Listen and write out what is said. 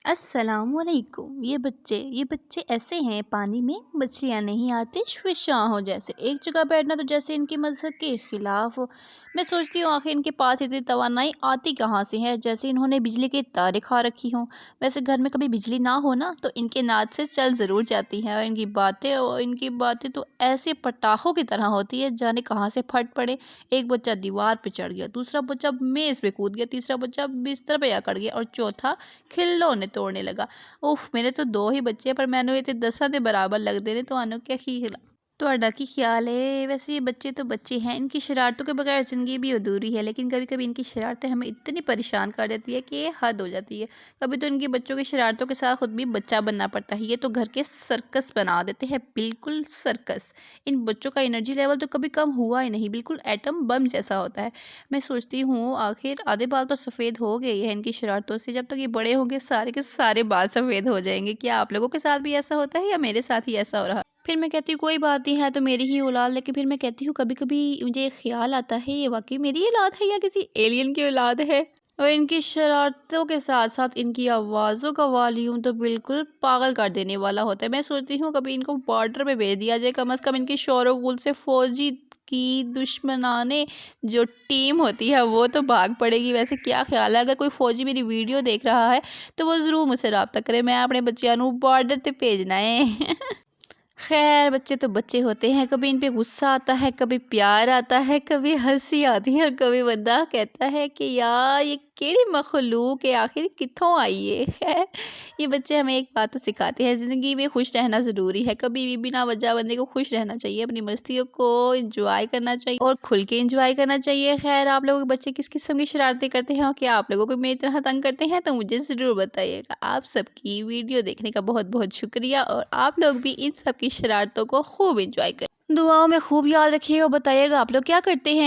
السلام علیکم۔ یہ بچے ایسے ہیں، پانی میں مچھلیاں نہیں آتی شاہ ہو جیسے، ایک جگہ بیٹھنا تو جیسے ان کے مذہب کے خلاف ہو۔ میں سوچتی ہوں آخر ان کے پاس اتنی توانائی آتی کہاں سے ہے، جیسے انہوں نے بجلی کے تارے کھا رکھی ہوں۔ ویسے گھر میں کبھی بجلی نہ ہو نا تو ان کے ناچ سے چل ضرور جاتی ہے، اور ان کی باتیں تو ایسے پٹاخوں کی طرح ہوتی ہے، جانے کہاں سے پھٹ پڑے۔ ایک بچہ دیوار پہ چڑھ گیا، دوسرا بچہ میز پہ کود گیا، تیسرا بچہ بستر پہ اکڑ گیا، اور چوتھا کھلونے توڑنے لگا۔ اوف، میرے تو 2 ہی بچے پر میں نے 10 دے برابر لگتے نے، تو آنو کیا تہاڈا کی خیال ہے؟ ویسے یہ بچے تو بچے ہیں، ان کی شرارتوں کے بغیر زندگی بھی ادھوری ہے، لیکن کبھی کبھی ان کی شرارتیں ہمیں اتنی پریشان کر دیتی ہے کہ یہ حد ہو جاتی ہے۔ کبھی تو ان کی بچوں کی شرارتوں کے ساتھ خود بھی بچہ بننا پڑتا ہے، یہ تو گھر کے سرکس بنا دیتے ہیں، بالکل سرکس۔ ان بچوں کا انرجی لیول تو کبھی کم ہوا ہی نہیں، بالکل ایٹم بم جیسا ہوتا ہے۔ میں سوچتی ہوں آخر آدھے بال تو سفید ہو گئے ہیں ان کی شرارتوں سے، جب تک یہ بڑے ہوں گے سارے کے سارے بال سفید ہو جائیں گے۔ کیا آپ لوگوں کے ساتھ بھی ایسا ہوتا ہے یا میرے ساتھ ہی ایسا ہو رہا؟ پھر میں کہتی ہوں کوئی بات نہیں ہے تو میری ہی اولاد، لیکن پھر میں کہتی ہوں کبھی کبھی مجھے ایک خیال آتا ہے یہ واقعی میری اولاد ہے یا کسی ایلین کی اولاد ہے۔ اور ان کی شرارتوں کے ساتھ ساتھ ان کی آوازوں کا والیوم تو بالکل پاگل کر دینے والا ہوتا ہے۔ میں سوچتی ہوں کبھی ان کو بارڈر پہ بھیج دیا جائے، کم از کم ان کی شور و غل سے فوجی کی دشمنانے جو ٹیم ہوتی ہے وہ تو بھاگ پڑے گی۔ ویسے کیا خیال ہے، اگر کوئی فوجی میری ویڈیو دیکھ رہا ہے تو وہ ضرور مجھ سے رابطہ کرے، میں اپنے بچیاں بارڈر تے بھیجنا ہے۔ خیر بچے تو بچے ہوتے ہیں، کبھی ان پہ غصہ آتا ہے، کبھی پیار آتا ہے، کبھی ہنسی آتی ہے، اور کبھی بندہ کہتا ہے کہ یار یہ کیڑی مخلوق ہے، آخر کتھوں آئی ہے۔ یہ بچے ہمیں ایک بات تو سکھاتے ہیں، زندگی میں خوش رہنا ضروری ہے، کبھی بھی بنا وجہ بندے کو خوش رہنا چاہیے، اپنی مستیوں کو انجوائے کرنا چاہیے اور کھل کے انجوائے کرنا چاہیے۔ خیر آپ لوگوں کے بچے کس قسم کی شرارتیں کرتے ہیں، اور کیا آپ لوگوں کو میری طرح تنگ کرتے ہیں تو مجھے ضرور بتائیے گا۔ آپ سب کی ویڈیو دیکھنے کا بہت بہت شکریہ، اور آپ لوگ بھی ان سب کی شرارتوں کو خوب انجوائے کریں، دعاؤں میں خوب یاد رکھیے گا، بتائیے گا آپ لوگ کیا کرتے ہیں۔